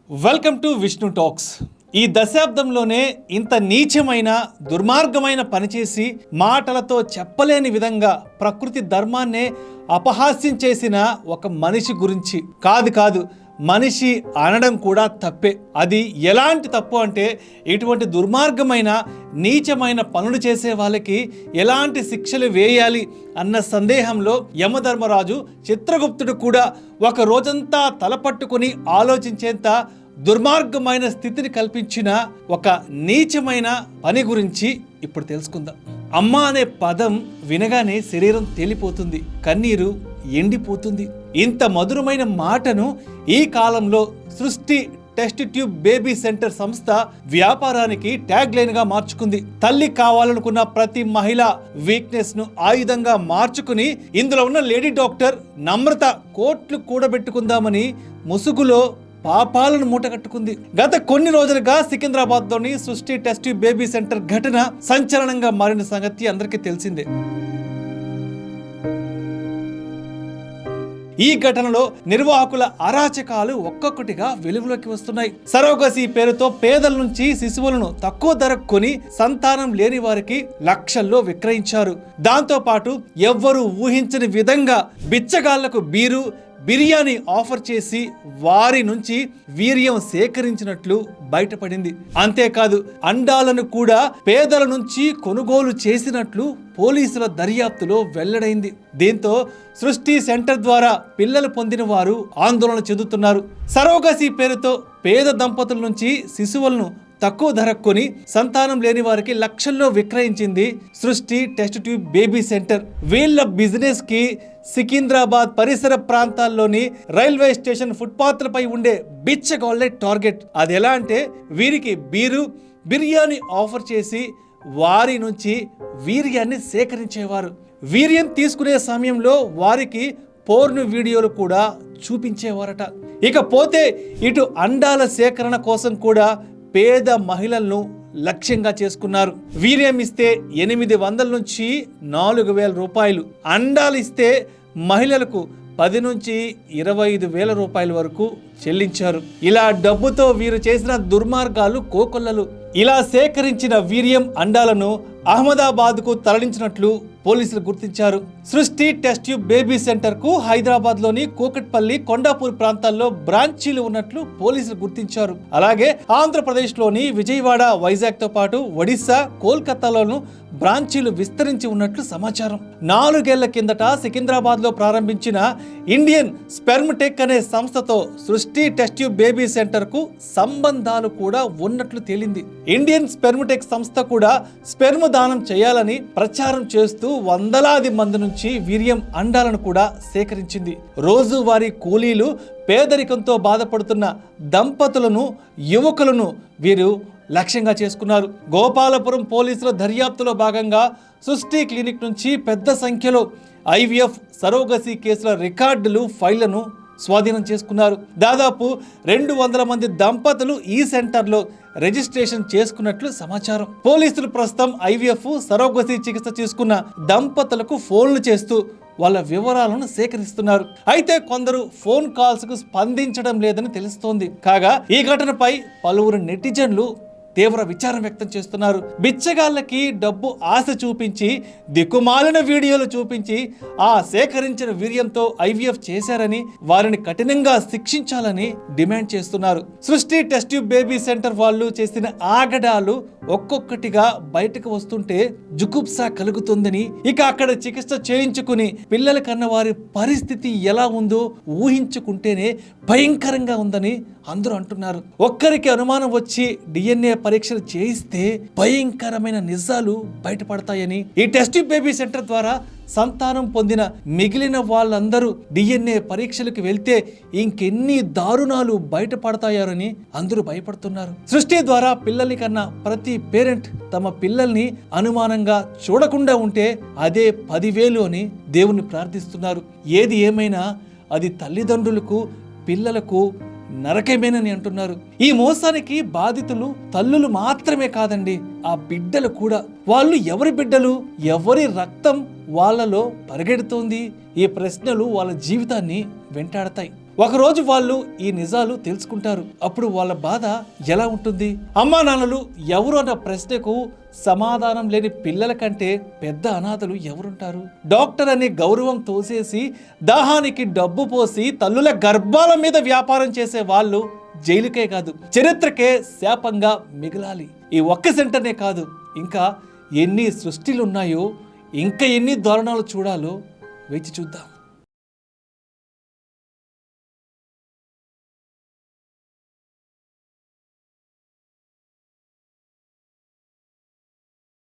Welcome to Vishnu talks. ఈ దశాబ్దంలోనే ఇంత నీచమైన దుర్మార్గమైన పనిచేసి మాటలతో చెప్పలేని విధంగా ప్రకృతి ధర్మాన్నే అపహాస్యం చేసిన ఒక మనిషి గురించి కాదు మనిషి అనడం కూడా తప్పే. అది ఎలాంటి తప్పు అంటే ఇటువంటి దుర్మార్గమైన నీచమైన పనులు చేసే వాళ్ళకి ఎలాంటి శిక్షలు వేయాలి అన్న సందేహంలో యమధర్మరాజు చిత్రగుప్తుడు కూడా ఒక రోజంతా తలపట్టుకుని ఆలోచించేంత దుర్మార్గమైన స్థితిని కల్పించిన ఒక నీచమైన పని గురించి ఇప్పుడు తెలుసుకుందాం. అమ్మ అనే పదం వినగానే శరీరం తేలిపోతుంది, కన్నీరు ఎండిపోతుంది. ఇంత మధురమైన మాటను ఈ కాలంలో సృష్టి టెస్ట్ ట్యూబ్ బేబీ సెంటర్ సంస్థ వ్యాపారానికి ట్యాగ్ లైన్ గా మార్చుకుంది. తల్లి కావాలనుకున్న ప్రతి మహిళ వీక్నెస్ ను ఆయుధంగా మార్చుకుని ఇందులో ఉన్న లేడీ డాక్టర్ నమ్రత కోట్లు కూడబెట్టుకుందామని ముసుగులో పాపాలను మూటగట్టుకుంది. గత కొన్ని రోజులుగా సికింద్రాబాద్ లోని సృష్టి టెస్ట్ ట్యూబ్ బేబీ సెంటర్ ఘటన సంచలనంగా మారిన సంగతి అందరికీ తెలిసిందే. ఈ ఘటనలో నిర్వాహకుల అరాచకాలు ఒక్కొక్కటిగా వెలుగులోకి వస్తున్నాయి. సరోగసి పేరుతో పేదల నుంచి శిశువులను తక్కువ ధరకు కొని సంతానం లేని వారికి లక్షల్లో విక్రయించారు. దాంతో పాటు ఎవ్వరూ ఊహించని విధంగా బిచ్చగాళ్లకు బిర్యానీ ఆఫర్ చేసి వారి నుంచి వీర్యం సేకరించినట్లు బయటపడింది. అంతేకాదు అండాలను కూడా పేదల నుంచి కొనుగోలు చేసినట్లు పోలీసుల దర్యాప్తులో వెల్లడైంది. దీంతో సృష్టి సెంటర్ ద్వారా పిల్లలు పొందిన వారు ఆందోళన చెందుతున్నారు. సరోగసి పేరుతో పేద దంపతుల నుంచి శిశువులను తక్కువ ధరకు కొని సంతానం లేని వారికి లక్షల్లో విక్రయించింది సృష్టి టెస్ట్ ట్యూబ్ బేబీ సెంటర్. వీళ్ళ బిజినెస్ కి సికింద్రాబాద్ పరిసర ప్రాంతాల్లోని రైల్వే స్టేషన్ ఫుట్పాత్లపై ఉండే బిచ్చగాళ్లే టార్గెట్. అది ఎలా అంటే వీరికి బిర్యానీ ఆఫర్ చేసి వారి నుంచి వీర్యాన్ని సేకరించేవారు. వీర్యం తీసుకునే సమయంలో వారికి పోర్న్ వీడియోలు కూడా చూపించేవారట. ఇకపోతే ఇటు అండాల సేకరణ కోసం కూడా పేద మహిళలను లక్ష్యంగా చేసుకున్నారు. వీర్యం ఇస్తే 800 నుంచి 4000 రూపాయలు, అండాలు ఇస్తే మహిళలకు 10 నుంచి 25,000 రూపాయల వరకు చెల్లించారు. ఇలా డబ్బుతో వీరు చేసిన దుర్మార్గాలు కోకొల్లలు. ఇలా సేకరించిన వీర్యం అండాలను అహ్మదాబాద్ కు తరలించినట్లు పోలీసులు గుర్తించారు. సృష్టి టెస్ట్ ట్యూబ్ బేబీ సెంటర్ కు హైదరాబాద్ లోని కూకట్పల్లి, కొండాపూర్ ప్రాంతాల్లో బ్రాంచీలు ఉన్నట్లు పోలీసులు గుర్తించారు. అలాగే ఆంధ్రప్రదేశ్ లోని విజయవాడ, వైజాగ్ తో పాటు ఒడిశా, కోల్కతాలోను బ్రాంచీలు విస్తరించి ఉన్నట్లు సమాచారం. 4 ఏళ్ల కిందట సికింద్రాబాద్ లో ప్రారంభించిన ఇండియన్ స్పెర్మ్ టెక్ అనే సంస్థతో సృష్టి టెస్ట్ ట్యూబ్ బేబీ సెంటర్ కు సంబంధాలు కూడా ఉన్నట్లు తేలింది. ఇండియన్ స్పెర్మ్ టెక్ సంస్థ కూడా స్పెర్మ్ దానం చేయాలని ప్రచారం చేస్తూ వందలాది మంది నుంచి వీర్యం అండాలను కూడా సేకరించింది. రోజువారీ కూలీలు, పేదరికంతో బాధపడుతున్న దంపతులను, యువకులను వీరు లక్ష్యంగా చేసుకున్నారు. గోపాలపురం పోలీసుల దర్యాప్తులో భాగంగా సృష్టి క్లినిక్ నుంచి పెద్ద సంఖ్యలో ఐవీఎఫ్, సరోగసి కేసుల రికార్డులు, ఫైళ్లను స్వాధీనం చేసుకున్నారు. దాదాపు 200 మంది దంపతులు ఈ సెంటర్లో రిజిస్ట్రేషన్ చేసుకున్నట్లు సమాచారం. పోలీసులు ప్రస్తుతం ఐవీఎఫ్, సరోగసి చికిత్స తీసుకున్న దంపతులకు ఫోన్లు చేస్తూ వాళ్ళ వివరాలను సేకరిస్తున్నారు. అయితే కొందరు ఫోన్ కాల్స్ కు స్పందించడం లేదని తెలుస్తోంది. కాగా ఈ ఘటనపై పలువురు నెటిజన్లు తీవ్ర విచారం వ్యక్తం చేస్తున్నారు. బిచ్చగాళ్ళకి డబ్బు ఆశ చూపించి దిక్కుమాలిన వీడియోలు చూపించి ఆ సేకరించిన వీర్యంతో ఐవీఎఫ్ చేశారని వారిని కఠినంగా శిక్షించాలని డిమాండ్ చేస్తున్నారు. సృష్టి టెస్ట్ ట్యూబ్ బేబీ సెంటర్ వాళ్ళు చేసిన ఆగడాలు ఒక్కొక్కటిగా బయటకు వస్తుంటే జుగుప్సా కలుగుతుందని, ఇక అక్కడ చికిత్స చేయించుకుని పిల్లల కన్న వారి పరిస్థితి ఎలా ఉందో ఊహించుకుంటేనే భయంకరంగా ఉందని అందరూ అంటున్నారు. ఒక్కరికి అనుమానం వచ్చి DNA పరీక్షలు చేయిస్తే భయంకరమైన నిజాలు బయటపడతాయని, ఈ టెస్ట్ ట్యూబ్ బేబీ సెంటర్ ద్వారా సంతానం పొందిన మిగిలిన వాళ్ళందరూ DNA పరీక్షలకు వెళ్తే ఇంకెన్ని దారుణాలు బయటపడతాయని అందరూ భయపడుతున్నారు. సృష్టి ద్వారా పిల్లల్ని కన్నా ప్రతి పేరెంట్ తమ పిల్లల్ని అనుమానంగా చూడకుండా ఉంటే అదే 10,000 అని దేవుణ్ణి ప్రార్థిస్తున్నారు. ఏది ఏమైనా అది తల్లిదండ్రులకు, పిల్లలకు నరకమేనని అంటున్నారు. ఈ మోసానికి బాధితులు తల్లులు మాత్రమే కాదండి, ఆ బిడ్డలు కూడా. వాళ్ళు ఎవరి బిడ్డలు, ఎవరి రక్తం వాళ్ళలో పరిగెడుతోంది? ఈ ప్రశ్నలు వాళ్ళ జీవితాన్ని వెంటాడతాయి. ఒకరోజు వాళ్ళు ఈ నిజాలు తెలుసుకుంటారు. అప్పుడు వాళ్ళ బాధ ఎలా ఉంటుంది? అమ్మా నాన్నలు ఎవరు అన్న ప్రశ్నకు సమాధానం లేని పిల్లల కంటే పెద్ద అనాథలు ఎవరుంటారు? డాక్టర్ అనే గౌరవం తోసేసి దాహానికి డబ్బు పోసి తల్లుల గర్భాల మీద వ్యాపారం చేసే వాళ్ళు జైలుకే కాదు చరిత్రకే శాపంగా మిగలాలి. ఈ ఒక్క సెంటర్నే కాదు, ఇంకా ఎన్ని సృష్టిలున్నాయో, ఇంకా ఎన్ని దారుణాలు చూడాలో వేచి చూద్దాం.